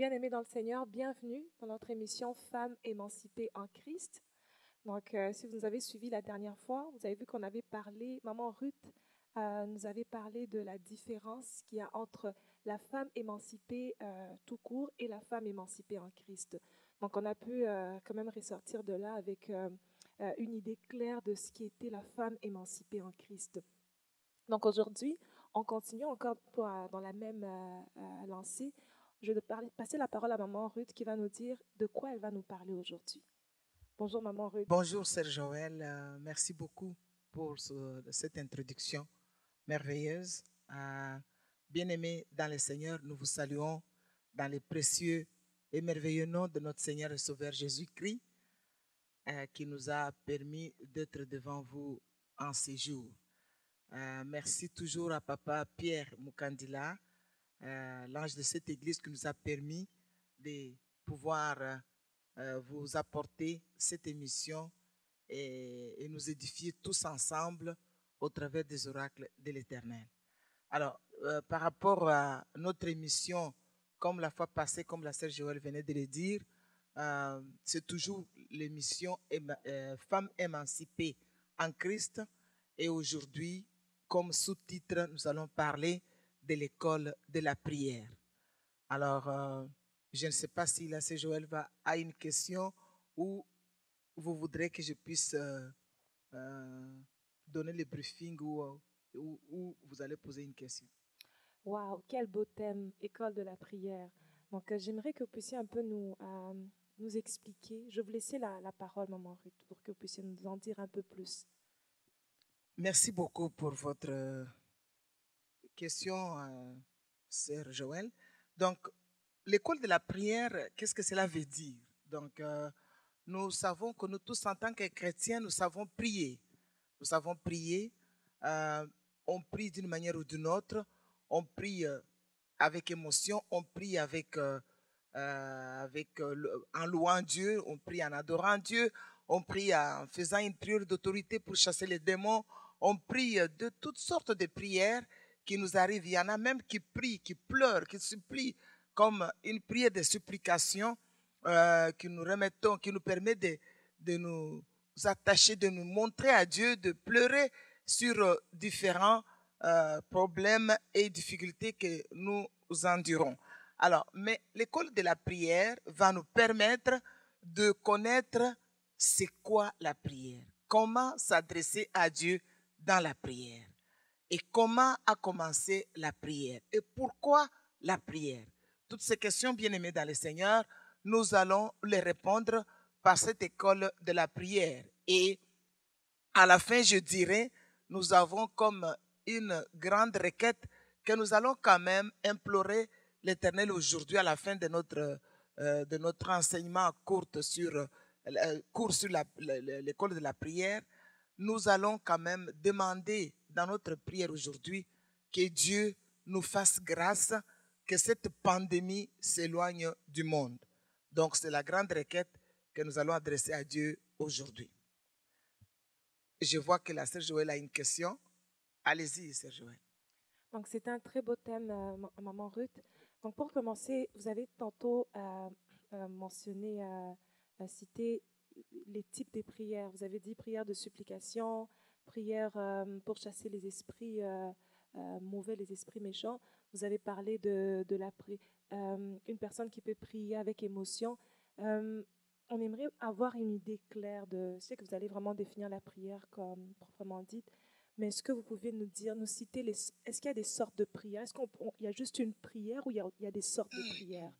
Bien-aimés dans le Seigneur, bienvenue dans notre émission Femmes émancipées en Christ. Donc, si vous nous avez suivis la dernière fois, vous avez vu qu'on avait parlé, Maman Ruth nous avait parlé de la différence qu'il y a entre la femme émancipée tout court et la femme émancipée en Christ. Donc, on a pu quand même ressortir de là avec une idée claire de ce qui était la femme émancipée en Christ. Donc, aujourd'hui, on continue encore dans la même lancée. Je vais passer la parole à Maman Ruth qui va nous dire de quoi elle va nous parler aujourd'hui. Bonjour Maman Ruth. Bonjour, Sœur Joël. Merci beaucoup pour cette introduction merveilleuse. Bien-aimés dans le Seigneur, nous vous saluons dans les précieux et merveilleux nom de notre Seigneur et Sauveur Jésus-Christ qui nous a permis d'être devant vous en ces jours. Merci toujours à Papa Pierre Mukandila, l'ange de cette église qui nous a permis de pouvoir vous apporter cette émission et nous édifier tous ensemble au travers des oracles de l'Éternel. Alors, par rapport à notre émission, comme la fois passée, comme la sœur Joël venait de le dire, c'est toujours l'émission Femmes émancipées en Christ. Et aujourd'hui, comme sous-titre, nous allons parler de l'école de la prière. Alors, je ne sais pas si la sœur Joël a une question ou vous voudrez que je puisse donner le briefing ou vous allez poser une question. Waouh, quel beau thème, école de la prière. Donc, j'aimerais que vous puissiez un peu nous expliquer. Je vais vous laisser la parole, Maman Ruth, pour que vous puissiez nous en dire un peu plus. Merci beaucoup pour votre question, sœur Joël. Donc, l'école de la prière, qu'est-ce que cela veut dire? Donc, nous savons que nous tous, en tant que chrétiens, nous savons prier. Nous savons prier. On prie d'une manière ou d'une autre. On prie avec émotion. On prie en louant Dieu. On prie en adorant Dieu. On prie en faisant une prière d'autorité pour chasser les démons. On prie de toutes sortes de prières qui nous arrivent. Il y en a même qui prient, qui pleurent, qui supplient, comme une prière de supplication que nous remettons, qui nous permet de nous attacher, de nous montrer à Dieu, de pleurer sur différents problèmes et difficultés que nous endurons. Alors, mais l'école de la prière va nous permettre de connaître c'est quoi la prière, comment s'adresser à Dieu dans la prière et comment a commencé la prière et pourquoi la prière. Toutes ces questions, bien-aimés dans le Seigneur, nous allons les répondre par cette école de la prière. Et à la fin, je dirais, nous avons comme une grande requête que nous allons quand même implorer l'Éternel aujourd'hui à la fin de notre enseignement court sur l'école de la prière. Nous allons quand même demander dans notre prière aujourd'hui que Dieu nous fasse grâce, que cette pandémie s'éloigne du monde. Donc, c'est la grande requête que nous allons adresser à Dieu aujourd'hui. Je vois que la sœur Joël a une question. Allez-y, sœur Joël. Donc, c'est un très beau thème, Maman Ruth. Donc, pour commencer, vous avez tantôt mentionné, cité les types de prières. Vous avez dit prière de supplication, prière pour chasser les esprits mauvais, les esprits méchants. Vous avez parlé de une personne qui peut prier avec émotion. On aimerait avoir une idée claire de... Je sais que vous allez vraiment définir la prière comme proprement dite, mais est-ce que vous pouvez nous dire, nous citer, est-ce qu'il y a des sortes de prières? Est-ce qu'il y a juste une prière ou il y a des sortes de prières?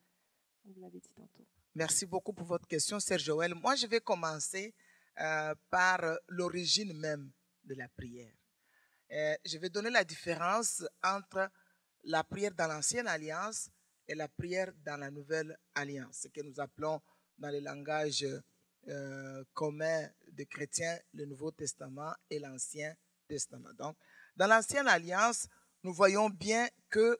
Vous l'avez dit tantôt. Merci beaucoup pour votre question, sœur Joël. Moi, je vais commencer par l'origine même de la prière. Je vais donner la différence entre la prière dans l'Ancienne Alliance et la prière dans la Nouvelle Alliance, ce que nous appelons dans le langage commun des chrétiens le Nouveau Testament et l'Ancien Testament. Donc, dans l'Ancienne Alliance, nous voyons bien qu'il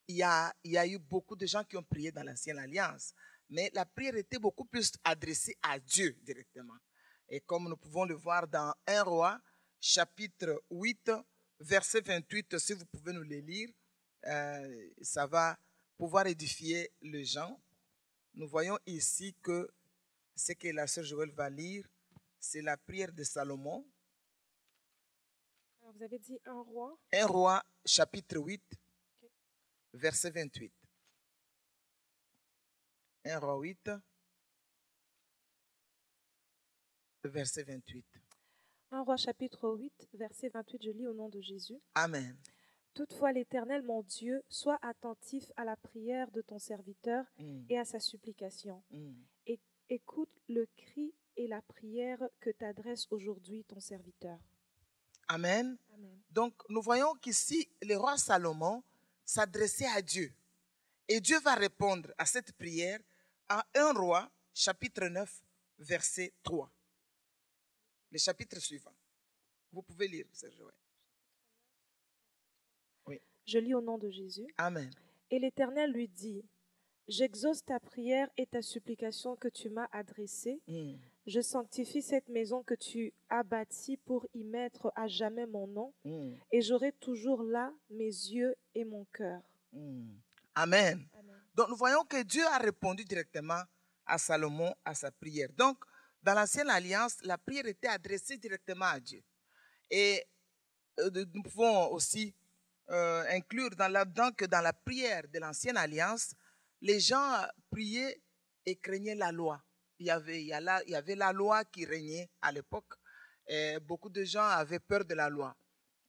y a eu beaucoup de gens qui ont prié dans l'Ancienne Alliance, mais la prière était beaucoup plus adressée à Dieu directement. Et comme nous pouvons le voir dans 1 Roi, chapitre 8, verset 28, si vous pouvez nous les lire, ça va pouvoir édifier les gens. nous voyons ici que ce que la sœur Joël va lire, c'est la prière de Salomon. Alors, vous avez dit 1 roi. 1 roi, chapitre 8, verset 28. 1 roi 8, verset 28. 1 roi chapitre 8, verset 28, je lis au nom de Jésus. Amen. Toutefois, l'Éternel, mon Dieu, sois attentif à la prière de ton serviteur et à sa supplication. Et écoute le cri et la prière que t'adresse aujourd'hui ton serviteur. Amen. Amen. Donc, nous voyons qu'ici, le roi Salomon s'adressait à Dieu. Et Dieu va répondre à cette prière à 1 roi, chapitre 9, verset 3. Le chapitre suivant. Vous pouvez lire, Sœur Joël. Oui. Je lis au nom de Jésus. Amen. Et l'Éternel lui dit, j'exauce ta prière et ta supplication que tu m'as adressée. Je sanctifie cette maison que tu as bâtie pour y mettre à jamais mon nom, et j'aurai toujours là mes yeux et mon cœur. Amen. Amen. Donc nous voyons que Dieu a répondu directement à Salomon, à sa prière. Donc, dans l'Ancienne Alliance, la prière était adressée directement à Dieu. Et nous pouvons aussi inclure là-dedans que dans la prière de l'Ancienne Alliance, les gens priaient et craignaient la loi. Il y avait la loi qui régnait à l'époque. Et beaucoup de gens avaient peur de la loi.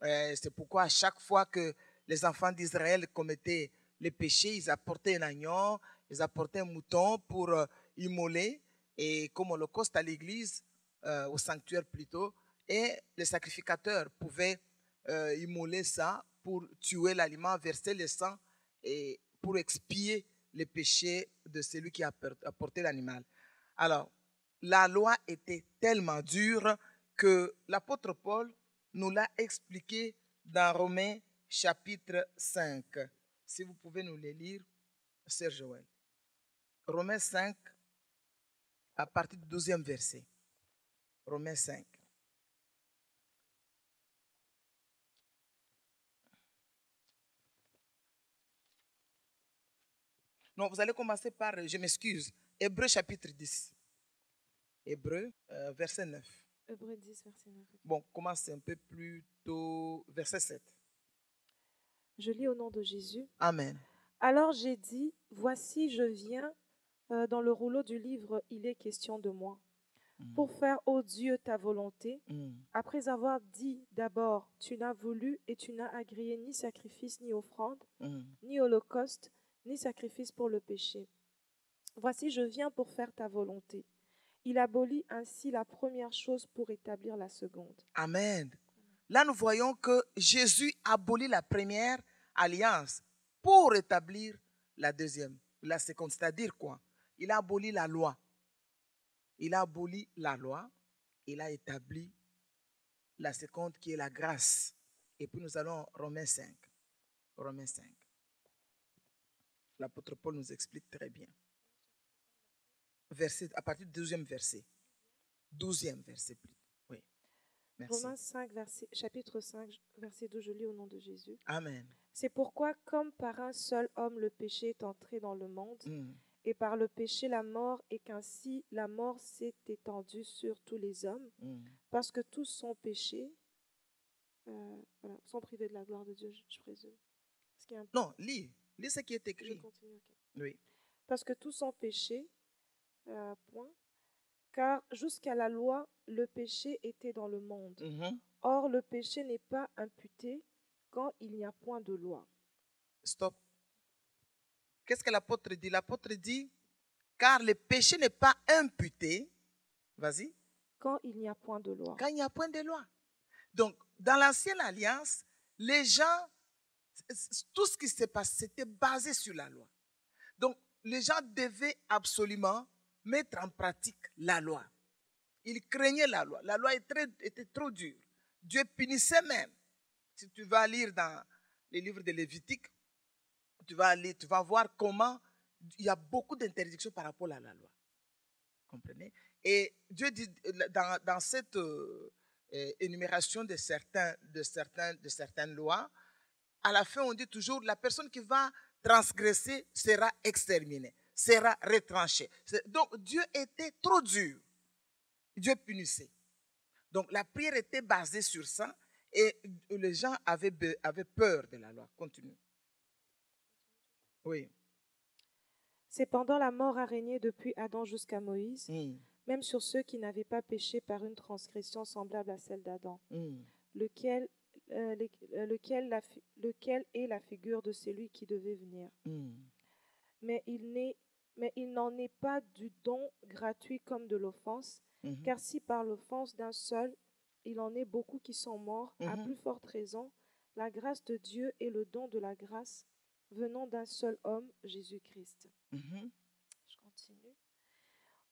C'est pourquoi à chaque fois que les enfants d'Israël commettaient les péchés, ils apportaient un agneau, ils apportaient un mouton pour immoler, et comme holocauste à l'église, au sanctuaire plutôt, et les sacrificateurs pouvaient immoler ça pour tuer l'aliment, verser le sang et pour expier les péchés de celui qui a apporté l'animal. Alors, la loi était tellement dure que l'apôtre Paul nous l'a expliqué dans Romains chapitre 5. Si vous pouvez nous les lire, Sœur Joël. Romains 5, à partir du 12e verset. Romains 5. Non, vous allez commencer par, je m'excuse, Hébreux chapitre 10. Hébreux, verset 9. Hébreux 10, verset 9. Bon, commence un peu plus tôt, verset 7. Je lis au nom de Jésus. Amen. Alors j'ai dit, voici, je viens. Dans le rouleau du livre, il est question de moi. Pour faire, ô Dieu, ta volonté. Après avoir dit d'abord, tu n'as voulu et tu n'as agréé ni sacrifice, ni offrande, ni holocauste, ni sacrifice pour le péché. Voici, je viens pour faire ta volonté. Il abolit ainsi la première chose pour établir la seconde. Amen. Là, nous voyons que Jésus abolit la première alliance pour établir la deuxième, la seconde. C'est-à-dire quoi? Il a aboli la loi. Il a aboli la loi. Il a établi la seconde qui est la grâce. Et puis nous allons Romains 5. Romains 5. L'apôtre Paul nous explique très bien. Verset, à partir du 12e verset. 12e verset plutôt. Oui. Merci. Romains 5, chapitre 5, verset 2, je lis au nom de Jésus. Amen. C'est pourquoi, comme par un seul homme le péché est entré dans le monde, et par le péché la mort, et qu'ainsi la mort s'est étendue sur tous les hommes, parce que tous sont péchés, sont privés de la gloire de Dieu, je présume. Non, lis ce qui est écrit. Je continue, okay. Oui. Parce que tous sont péchés, point. Car jusqu'à la loi, le péché était dans le monde. Or, le péché n'est pas imputé quand il n'y a point de loi. Stop. Qu'est-ce que l'apôtre dit? L'apôtre dit, car le péché n'est pas imputé. Vas-y. Quand il n'y a point de loi. Quand il n'y a point de loi. Donc, dans l'ancienne alliance, les gens, tout ce qui s'est passé, c'était basé sur la loi. Donc, les gens devaient absolument mettre en pratique la loi. Ils craignaient la loi. La loi était trop dure. Dieu punissait même. Si tu vas lire dans les livres de Lévitique, tu vas voir comment il y a beaucoup d'interdictions par rapport à la loi. Comprenez? Et Dieu dit dans cette énumération de certaines lois, à la fin on dit toujours la personne qui va transgresser sera exterminée. sera retranché. Donc Dieu était trop dur. Dieu punissait. Donc la prière était basée sur ça et les gens avaient peur de la loi. Continue. Oui. Cependant, la mort a régné depuis Adam jusqu'à Moïse, Mm. même sur ceux qui n'avaient pas péché par une transgression semblable à celle d'Adam, Mm. lequel est la figure de celui qui devait venir. Mm. Mais il n'en est pas du don gratuit comme de l'offense, Mhm. car si par l'offense d'un seul, il en est beaucoup qui sont morts, à plus forte raison, la grâce de Dieu et le don de la grâce venant d'un seul homme, Jésus-Christ. Mhm. Je continue.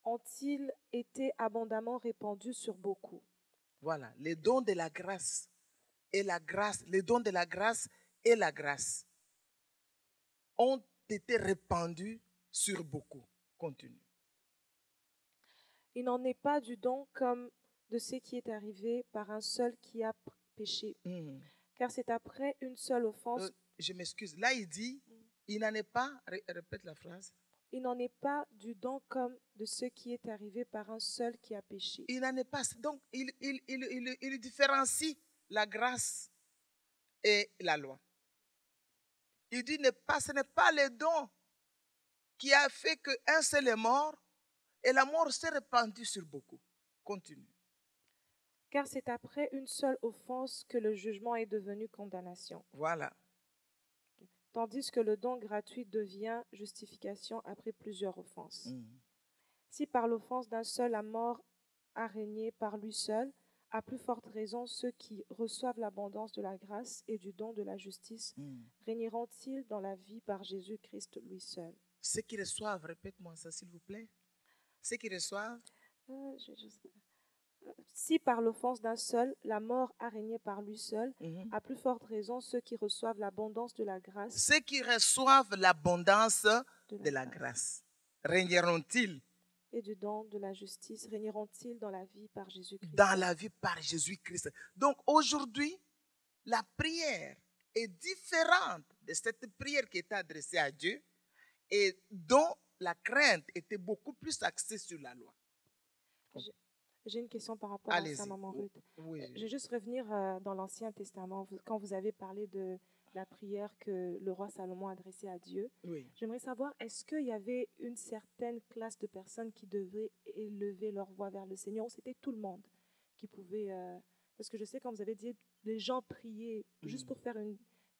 Ont-ils été abondamment répandus sur beaucoup? Voilà, les dons de la grâce et la grâce, les dons de la grâce et la grâce ont été répandus sur beaucoup. Continue. Il n'en est pas du don comme de ce qui est arrivé par un seul qui a péché, Mm. car c'est après une seule offense. Je m'excuse. Là, il dit, il n'en est pas, répète la phrase. Il n'en est pas du don comme de ce qui est arrivé par un seul qui a péché. Il n'en est pas. Donc, il différencie la grâce et la loi. Il dit, ce n'est pas le don qui a fait qu'un seul est mort et la mort s'est répandue sur beaucoup. Continue. Car c'est après une seule offense que le jugement est devenu condamnation. Voilà. Tandis que le don gratuit devient justification après plusieurs offenses. Mm. Si par l'offense d'un seul la mort a régné par lui seul, à plus forte raison ceux qui reçoivent l'abondance de la grâce et du don de la justice régneront-ils dans la vie par Jésus-Christ lui seul. Ceux qui reçoivent, répète-moi ça s'il vous plaît. Ceux qui reçoivent. Si par l'offense d'un seul, la mort a régné par lui seul, à plus forte raison ceux qui reçoivent l'abondance de la grâce. Ceux qui reçoivent l'abondance de la grâce, régneront-ils et du don de la justice, régneront-ils dans la vie par Jésus-Christ? Dans la vie par Jésus-Christ. Donc aujourd'hui, la prière est différente de cette prière qui était adressée à Dieu et dont la crainte était beaucoup plus axée sur la loi. J'ai une question par rapport à ça, Maman Ruth. Oui. Je vais juste revenir dans l'Ancien Testament, quand vous avez parlé de la prière que le roi Salomon adressait à Dieu. Oui. J'aimerais savoir, est-ce qu'il y avait une certaine classe de personnes qui devaient élever leur voix vers le Seigneur, ou c'était tout le monde qui pouvait... parce que je sais, quand vous avez dit les gens priaient, juste pour faire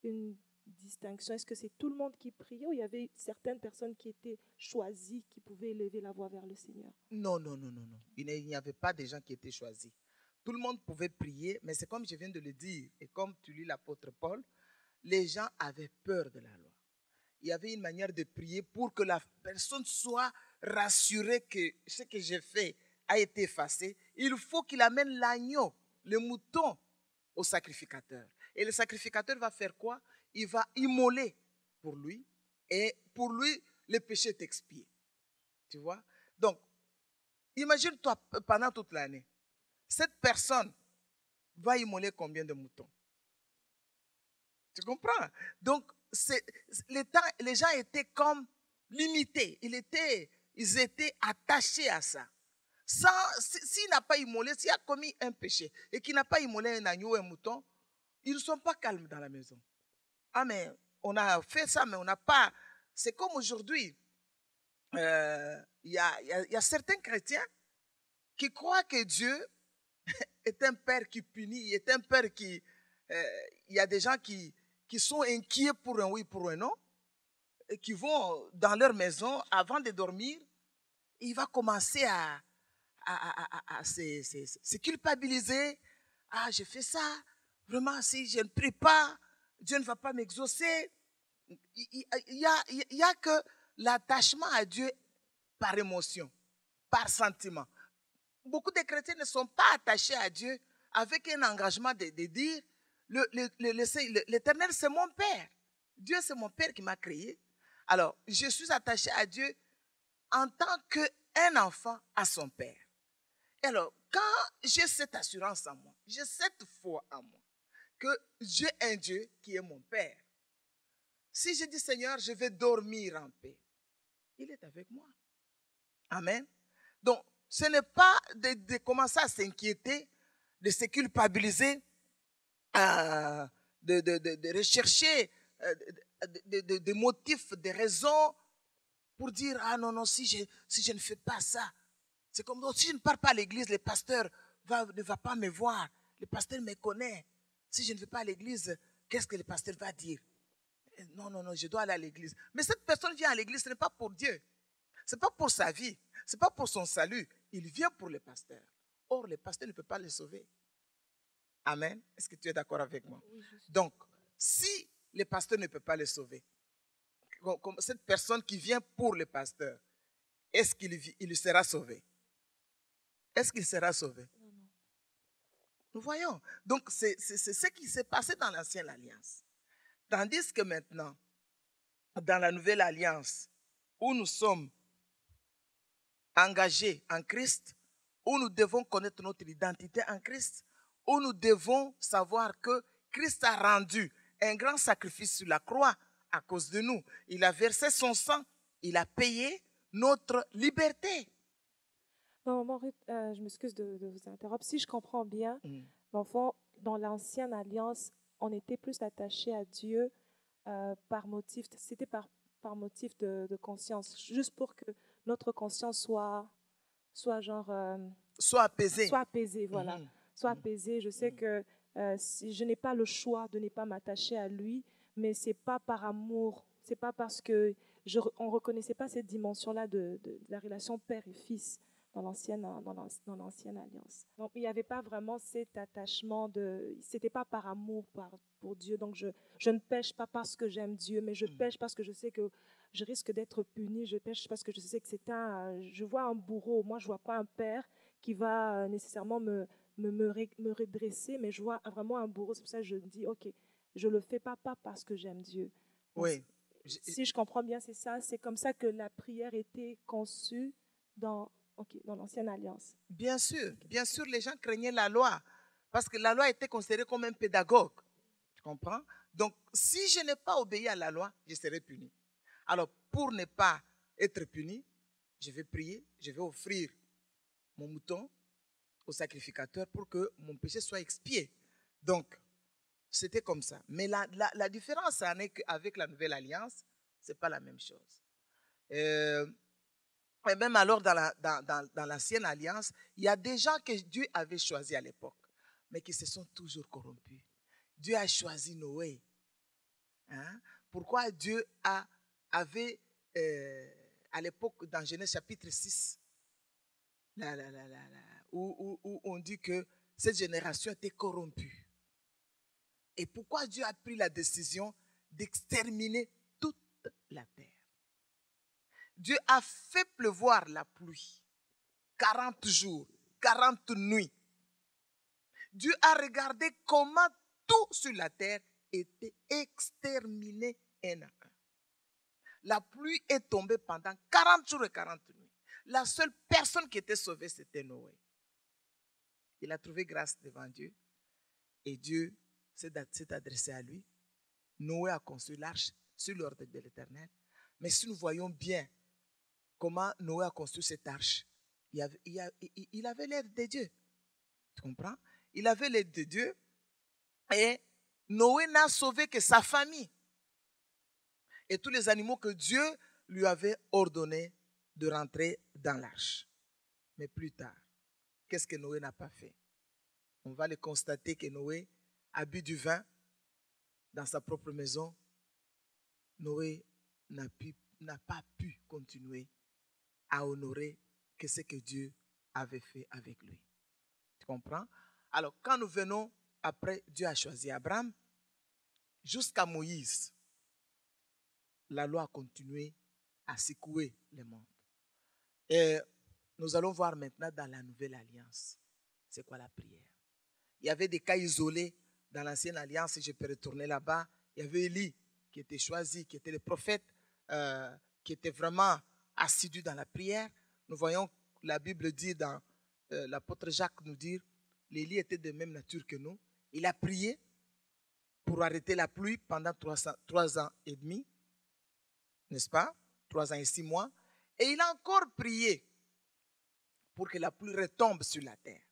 une distinction, est-ce que c'est tout le monde qui priait ou il y avait certaines personnes qui étaient choisies, qui pouvaient élever la voix vers le Seigneur? Non. Il n'y avait pas de gens qui étaient choisis. Tout le monde pouvait prier, mais c'est comme je viens de le dire, et comme tu lis l'apôtre Paul, les gens avaient peur de la loi. Il y avait une manière de prier pour que la personne soit rassurée que ce que j'ai fait a été effacé. Il faut qu'il amène l'agneau, le mouton, au sacrificateur. Et le sacrificateur va faire quoi? Il va immoler pour lui, et pour lui, le péché est expié. Tu vois? Donc, imagine-toi pendant toute l'année, cette personne va immoler combien de moutons? Tu comprends? Donc, les gens étaient comme limités. Ils étaient attachés à ça. S'il n'a pas immolé, s'il a commis un péché et qu'il n'a pas immolé un agneau ou un mouton, ils ne sont pas calmes dans la maison. Ah, mais on a fait ça, mais on n'a pas... C'est comme aujourd'hui. Il y a certains chrétiens qui croient que Dieu est un père qui punit, est un père qui... il y a des gens qui sont inquiets pour un oui, pour un non, et qui vont dans leur maison avant de dormir, il va commencer à se culpabiliser. Ah, j'ai fait ça, vraiment, si je ne prie pas, Dieu ne va pas m'exaucer. Il y a que l'attachement à Dieu par émotion, par sentiment. Beaucoup de chrétiens ne sont pas attachés à Dieu avec un engagement de dire l'Éternel, c'est mon Père. Dieu, c'est mon Père qui m'a créé. Alors, je suis attaché à Dieu en tant qu'un enfant à son Père. Alors, quand j'ai cette assurance en moi, j'ai cette foi en moi, que j'ai un Dieu qui est mon Père. Si je dis, Seigneur, je vais dormir en paix, il est avec moi. Amen. Donc, ce n'est pas de commencer à s'inquiéter, de se culpabiliser, de rechercher des motifs, des raisons pour dire, ah non, non, si je ne fais pas ça, c'est comme si je ne pars pas à l'église, le pasteur ne va pas me voir, le pasteur me connaît. Si je ne vais pas à l'église, qu'est-ce que le pasteur va dire? Non, non, non, je dois aller à l'église. Mais cette personne vient à l'église, ce n'est pas pour Dieu. Ce n'est pas pour sa vie. Ce n'est pas pour son salut. Il vient pour le pasteur. Or, le pasteur ne peut pas le sauver. Amen. Est-ce que tu es d'accord avec moi? Donc, si le pasteur ne peut pas le sauver, comme cette personne qui vient pour le pasteur, est-ce qu'il sera sauvé? Est-ce qu'il sera sauvé? Nous voyons. Donc, c'est ce qui s'est passé dans l'ancienne alliance. Tandis que maintenant, dans la nouvelle alliance, où nous sommes engagés en Christ, où nous devons connaître notre identité en Christ, où nous devons savoir que Christ a rendu un grand sacrifice sur la croix à cause de nous. Il a versé son sang, il a payé notre liberté. Non, maman Ruth, je m'excuse de vous interrompre. Si je comprends bien, dans l'ancienne alliance, on était plus attaché à Dieu par motif, c'était par motif de conscience, juste pour que notre conscience soit genre... soit apaisée. Soit apaisée, voilà. Soit apaisée. Je sais que si je n'ai pas le choix de ne pas m'attacher à lui, mais ce n'est pas par amour, ce n'est pas parce qu'on ne reconnaissait pas cette dimension-là de la relation père et fils dans l'ancienne alliance. Donc, il n'y avait pas vraiment cet attachement, ce n'était pas par amour pour Dieu. Donc, je ne pêche pas parce que j'aime Dieu, mais je pêche parce que je sais que je risque d'être puni, je pêche parce que je sais que je vois un bourreau, moi je ne vois pas un père qui va nécessairement me redresser, mais je vois vraiment un bourreau. C'est pour ça que je dis, ok, je ne le fais pas parce que j'aime Dieu. Donc, oui. Si je comprends bien, c'est ça. C'est comme ça que la prière était conçue dans l'ancienne alliance. Bien sûr, les gens craignaient la loi, parce que la loi était considérée comme un pédagogue. Tu comprends? Donc, si je n'ai pas obéi à la loi, je serai puni. Alors, pour ne pas être puni, je vais prier, je vais offrir mon mouton au sacrificateur pour que mon péché soit expié. Donc, c'était comme ça. Mais la différence avec la nouvelle alliance, ce n'est pas la même chose. Et même alors, dans l'ancienne alliance, il y a des gens que Dieu avait choisis à l'époque, mais qui se sont toujours corrompus. Dieu a choisi Noé. Hein? Pourquoi Dieu avait, à l'époque, dans Genèse chapitre 6, où on dit que cette génération était corrompue. Et pourquoi Dieu a pris la décision d'exterminer toute la terre? Dieu a fait pleuvoir la pluie 40 jours, 40 nuits. Dieu a regardé comment tout sur la terre était exterminé un à un. La pluie est tombée pendant 40 jours et 40 nuits. La seule personne qui était sauvée, c'était Noé. Il a trouvé grâce devant Dieu et Dieu s'est adressé à lui. Noé a construit l'arche sur l'ordre de l'Éternel. Mais si nous voyons bien comment Noé a construit cette arche, il avait l'aide de Dieu. Tu comprends? Il avait l'aide de Dieu et Noé n'a sauvé que sa famille et tous les animaux que Dieu lui avait ordonné de rentrer dans l'arche. Mais plus tard, qu'est-ce que Noé n'a pas fait? On va le constater que Noé a bu du vin dans sa propre maison. Noé n'a pas pu continuer à honorer que ce que Dieu avait fait avec lui. Tu comprends? Alors, quand nous venons, après, Dieu a choisi Abraham, jusqu'à Moïse, la loi a continué à secouer le monde. Et nous allons voir maintenant dans la nouvelle alliance, c'est quoi la prière. Il y avait des cas isolés dans l'ancienne alliance, si je peux retourner là-bas. Il y avait Élie qui était choisi, qui était le prophète, qui était vraiment assidu dans la prière. Nous voyons la Bible dit dans l'apôtre Jacques nous dire, Élie était de même nature que nous. Il a prié pour arrêter la pluie pendant 3 ans et demi, n'est-ce pas? 3 ans et 6 mois. Et il a encore prié pour que la pluie retombe sur la terre.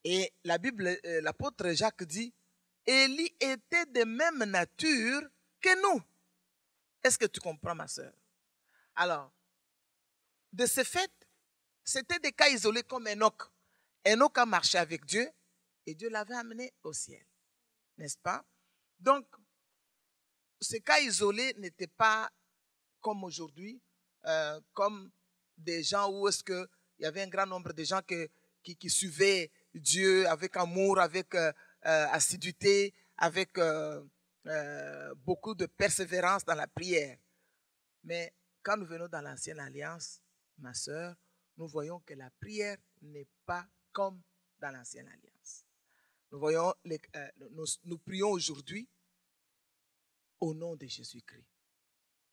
Et la Bible, l'apôtre Jacques dit, Élie était de même nature que nous. Est-ce que tu comprends, ma soeur? Alors, de ce fait, c'était des cas isolés comme Enoch. Enoch a marché avec Dieu et Dieu l'avait amené au ciel. N'est-ce pas? Donc, ces cas isolés n'étaient pas comme aujourd'hui, comme des gens où est-ce qu'il y avait un grand nombre de gens qui suivaient Dieu avec amour, avec assiduité, avec beaucoup de persévérance dans la prière. Mais quand nous venons dans l'ancienne alliance, ma sœur, nous voyons que la prière n'est pas comme dans l'ancienne alliance. Nous voyons, nous prions aujourd'hui au nom de Jésus-Christ.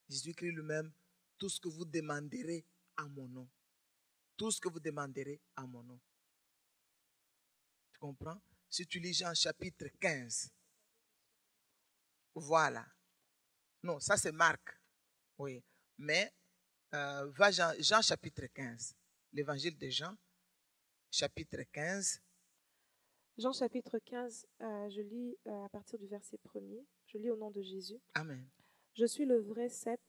Jésus-Christ lui-même, tout ce que vous demanderez à mon nom. Tout ce que vous demanderez à mon nom. Tu comprends? Si tu lis Jean chapitre 15. Voilà. Non, ça c'est Marc. Oui. Mais va Jean chapitre 15. L'évangile de Jean, chapitre 15. Jean chapitre 15, je lis à partir du verset 1er. Je lis au nom de Jésus. Amen. Je suis le vrai cep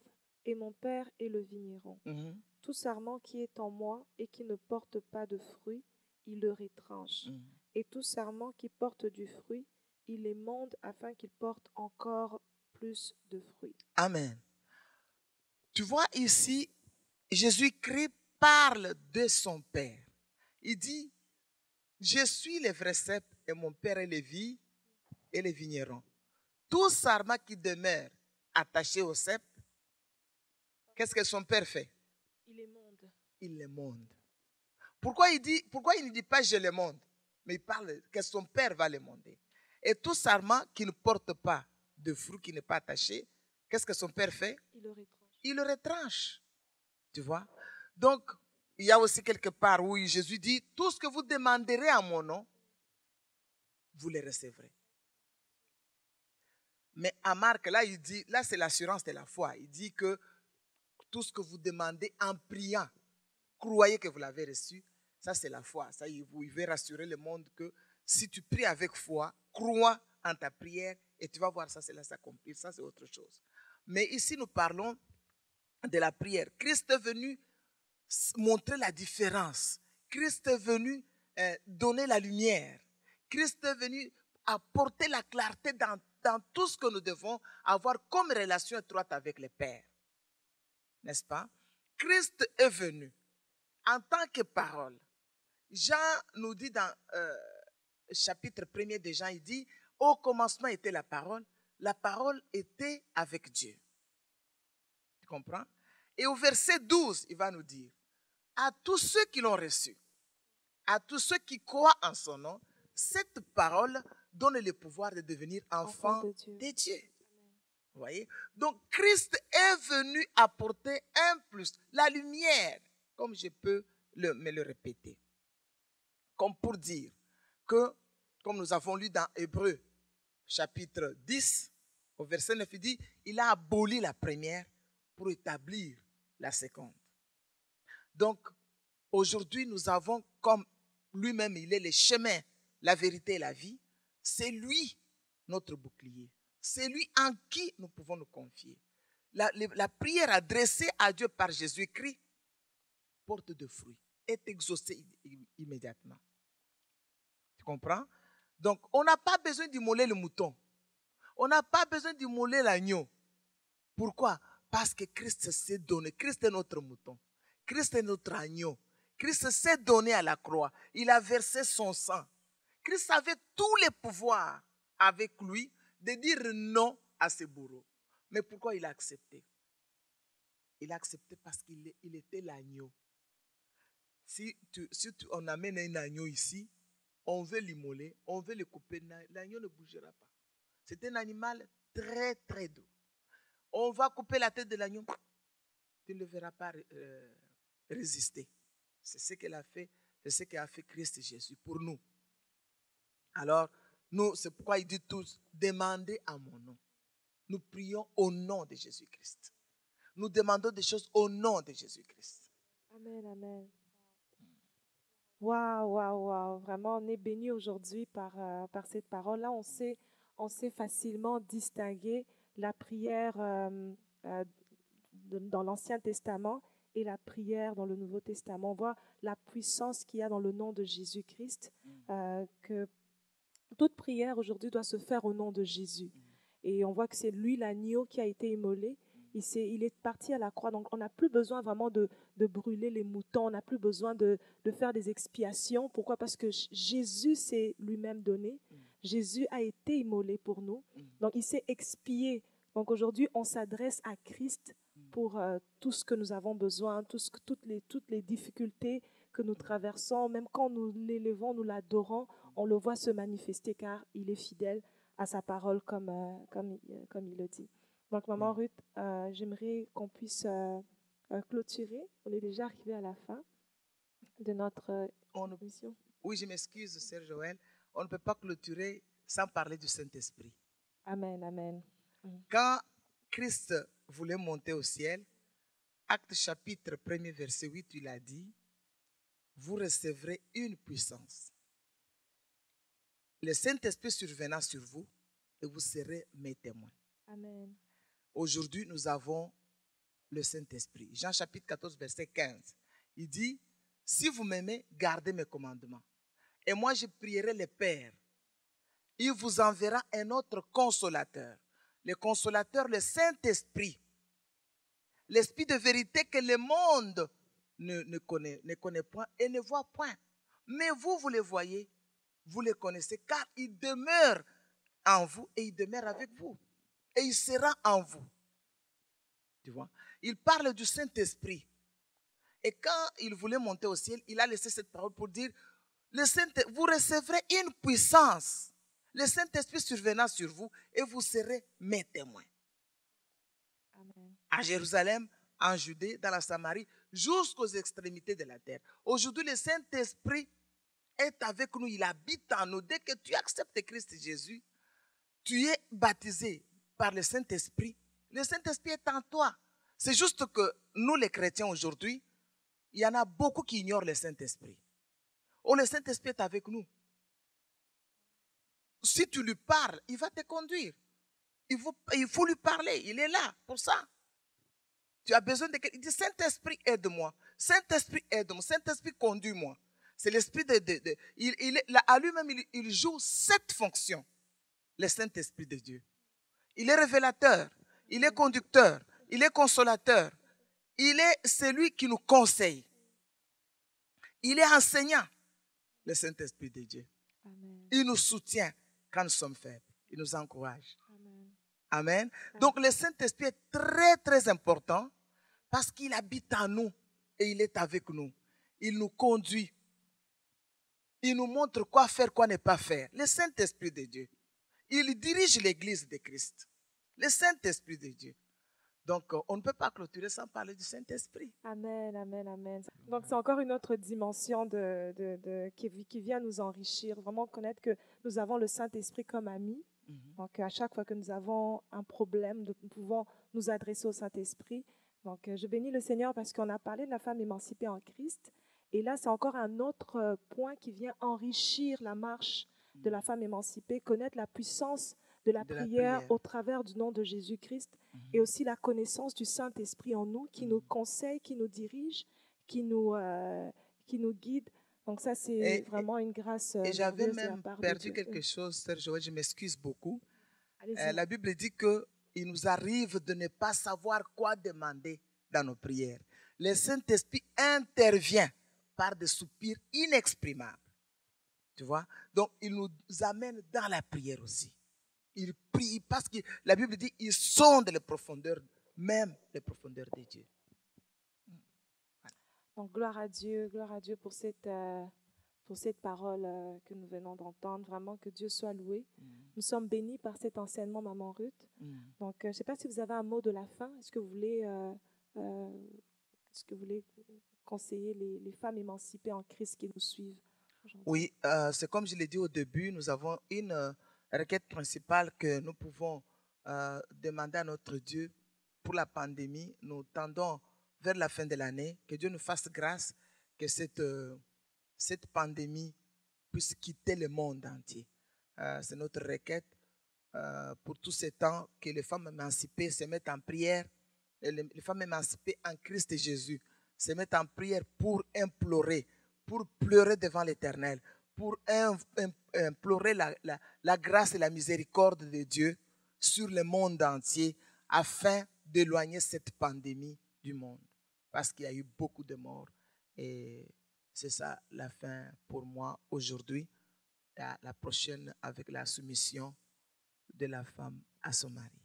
et mon Père est le vigneron. Mm-hmm. Tout sarment qui est en moi et qui ne porte pas de fruit, il le retranche. Mm-hmm. Et tout sarment qui porte du fruit, il émonde afin qu'il porte encore plus de fruits. Amen. Tu vois ici, Jésus-Christ parle de son Père. Il dit, je suis le vrai cep et mon Père est le vie et le vigneron. Tout sarment qui demeure attaché au cep, qu'est-ce que son Père fait? Il émonde. Il l'émonde. Pourquoi il ne dit pas je l'émonde, mais il parle que son Père va l'émonder. Et tout sarment qui ne porte pas de fruit, qui n'est pas attaché, qu'est-ce que son Père fait? Il le retranche. Il le retranche. Tu vois? Donc, il y a aussi quelque part où Jésus dit, tout ce que vous demanderez à mon nom, vous le recevrez. Mais à Marc, là, il dit, là, c'est l'assurance de la foi. Il dit que tout ce que vous demandez en priant, croyez que vous l'avez reçu, ça, c'est la foi. Ça, il veut rassurer le monde que si tu pries avec foi, crois en ta prière et tu vas voir ça, c'est là s'accomplir. Ça, c'est autre chose. Mais ici, nous parlons de la prière. Christ est venu montrer la différence. Christ est venu donner la lumière. Christ est venu apporter la clarté dans tout ce que nous devons avoir comme relation étroite avec le Père. N'est-ce pas? Christ est venu en tant que parole. Jean nous dit dans chapitre 1er de Jean, il dit, au commencement était la parole était avec Dieu. Tu comprends? Et au verset 12, il va nous dire, à tous ceux qui l'ont reçu, à tous ceux qui croient en son nom, cette parole donne le pouvoir de devenir enfant de Dieu. Vous voyez? Donc, Christ est venu apporter un plus, la lumière, comme je peux me le répéter. Comme pour dire que, comme nous avons lu dans Hébreux, chapitre 10, au verset 9, il dit, il a aboli la première pour établir la seconde. Donc, aujourd'hui, nous avons, comme lui-même, il est le chemin, la vérité et la vie, c'est lui notre bouclier. C'est lui en qui nous pouvons nous confier. La prière adressée à Dieu par Jésus-Christ porte de fruits, est exaucée immédiatement. Tu comprends? Donc, on n'a pas besoin d'immoler le mouton. On n'a pas besoin d'immoler l'agneau. Pourquoi? Parce que Christ s'est donné. Christ est notre mouton. Christ est notre agneau. Christ s'est donné à la croix. Il a versé son sang. Christ avait tous les pouvoirs avec lui de dire non à ses bourreaux. Mais pourquoi il a accepté? Il a accepté parce qu'il était l'agneau. Si on amène un agneau ici, on veut l'immoler, on veut le couper, l'agneau ne bougera pas. C'est un animal très très doux. On va couper la tête de l'agneau, tu ne le verras pas résister. C'est ce qu'il a fait, c'est ce qu'a fait Christ Jésus pour nous. Alors, nous, c'est pourquoi il dit tous, demandez à mon nom. Nous prions au nom de Jésus-Christ. Nous demandons des choses au nom de Jésus-Christ. Amen, amen. Waouh, waouh, waouh. Vraiment, on est béni aujourd'hui par cette parole. Là, on sait facilement distinguer la prière euh, dans l'Ancien Testament et la prière dans le Nouveau Testament. On voit la puissance qu'il y a dans le nom de Jésus-Christ, que toute prière aujourd'hui doit se faire au nom de Jésus. Et on voit que c'est lui l'agneau qui a été immolé. Il est parti à la croix. Donc, on n'a plus besoin vraiment de brûler les moutons. On n'a plus besoin de faire des expiations. Pourquoi? Parce que Jésus s'est lui-même donné. Jésus a été immolé pour nous. Donc, il s'est expié. Donc, aujourd'hui, on s'adresse à Christ pour tout ce que nous avons besoin, toutes les difficultés que nous traversons. Même quand nous l'élevons, nous l'adorons, on le voit se manifester car il est fidèle à sa parole comme il le dit. Donc, Maman Ruth, j'aimerais qu'on puisse clôturer. On est déjà arrivé à la fin de notre émission. Oui, je m'excuse, Sœur Joël. On ne peut pas clôturer sans parler du Saint-Esprit. Amen, amen. Quand Christ voulait monter au ciel, Acte chapitre 1er, verset 8, il a dit, vous recevrez une puissance. Le Saint-Esprit surviendra sur vous et vous serez mes témoins. Amen. Aujourd'hui, nous avons le Saint-Esprit. Jean chapitre 14, verset 15. Il dit, si vous m'aimez, gardez mes commandements. Et moi, je prierai le Père. Il vous enverra un autre consolateur. Le consolateur, le Saint-Esprit. L'Esprit de vérité que le monde ne connaît point et ne voit point. Mais vous, vous le voyez, vous le connaissez, car il demeure en vous et il demeure avec vous. Et il sera en vous. Tu vois? Il parle du Saint-Esprit. Et quand il voulait monter au ciel, il a laissé cette parole pour dire, vous recevrez une puissance. Le Saint-Esprit surviendra sur vous et vous serez mes témoins. Amen. À Jérusalem, en Judée, dans la Samarie, jusqu'aux extrémités de la terre. Aujourd'hui, le Saint-Esprit est avec nous, il habite en nous. Dès que tu acceptes Christ Jésus, tu es baptisé par le Saint-Esprit. Le Saint-Esprit est en toi. C'est juste que nous, les chrétiens aujourd'hui, il y en a beaucoup qui ignorent le Saint-Esprit. Oh, le Saint-Esprit est avec nous. Si tu lui parles, il va te conduire. Il faut lui parler, il est là pour ça. Tu as besoin de quelqu'un. Il dit, Saint-Esprit, aide-moi. Saint-Esprit, aide-moi. Saint-Esprit, conduis-moi. C'est l'esprit à lui-même, il joue cette fonction. Le Saint-Esprit de Dieu. Il est révélateur, il est conducteur, il est consolateur. Il est celui qui nous conseille. Il est enseignant, le Saint-Esprit de Dieu. Amen. Il nous soutient quand nous sommes faibles. Il nous encourage. Amen. Amen. Donc le Saint-Esprit est très, très important parce qu'il habite en nous et il est avec nous. Il nous conduit. Il nous montre quoi faire, quoi ne pas faire. Le Saint-Esprit de Dieu. Il dirige l'Église de Christ. Le Saint-Esprit de Dieu. Donc, on ne peut pas clôturer sans parler du Saint-Esprit. Amen, amen, amen. Donc, c'est encore une autre dimension qui vient nous enrichir. Vraiment connaître que nous avons le Saint-Esprit comme ami. Donc, à chaque fois que nous avons un problème, nous pouvons nous adresser au Saint-Esprit. Donc, je bénis le Seigneur parce qu'on a parlé de la femme émancipée en Christ. Et là, c'est encore un autre point qui vient enrichir la marche de la femme émancipée, connaître la puissance de la prière au travers du nom de Jésus-Christ et aussi la connaissance du Saint-Esprit en nous qui nous conseille, qui nous dirige, qui nous guide. Donc ça, c'est vraiment une grâce. Et j'avais même perdu quelque chose, Sœur Joël, je m'excuse beaucoup. La Bible dit qu'il nous arrive de ne pas savoir quoi demander dans nos prières. Le Saint-Esprit intervient par des soupirs inexprimables. Tu vois? Donc, il nous amène dans la prière aussi. Il prie parce que la Bible dit il sonde les profondeurs, même les profondeurs de Dieu. Voilà. Donc, gloire à Dieu pour cette parole que nous venons d'entendre. Vraiment, que Dieu soit loué. Nous sommes bénis par cet enseignement, Maman Ruth. Donc, je ne sais pas si vous avez un mot de la fin. Est-ce que vous voulez conseiller les femmes émancipées en Christ qui nous suivent? Oui, c'est comme je l'ai dit au début, nous avons une requête principale que nous pouvons demander à notre Dieu pour la pandémie. Nous tendons vers la fin de l'année. Que Dieu nous fasse grâce que cette pandémie puisse quitter le monde entier. C'est notre requête pour tous ces temps, que les femmes émancipées se mettent en prière, et les femmes émancipées en Christ Jésus se mettent en prière pour implorer, pour pleurer devant l'Éternel, pour implorer la grâce et la miséricorde de Dieu sur le monde entier afin d'éloigner cette pandémie du monde. Parce qu'il y a eu beaucoup de morts. Et c'est ça la fin pour moi aujourd'hui. La prochaine avec la soumission de la femme à son mari.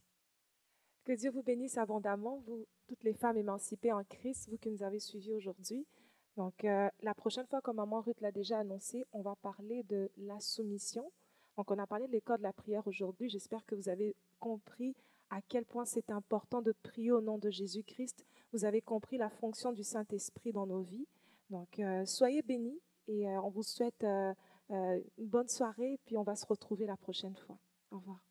Que Dieu vous bénisse abondamment, vous, toutes les femmes émancipées en Christ, vous qui nous avez suivis aujourd'hui. Donc, la prochaine fois, comme Maman Ruth l'a déjà annoncé, on va parler de la soumission. Donc, on a parlé de l'école de la prière aujourd'hui. J'espère que vous avez compris à quel point c'est important de prier au nom de Jésus-Christ. Vous avez compris la fonction du Saint-Esprit dans nos vies. Donc, soyez bénis et on vous souhaite une bonne soirée. Puis, on va se retrouver la prochaine fois. Au revoir.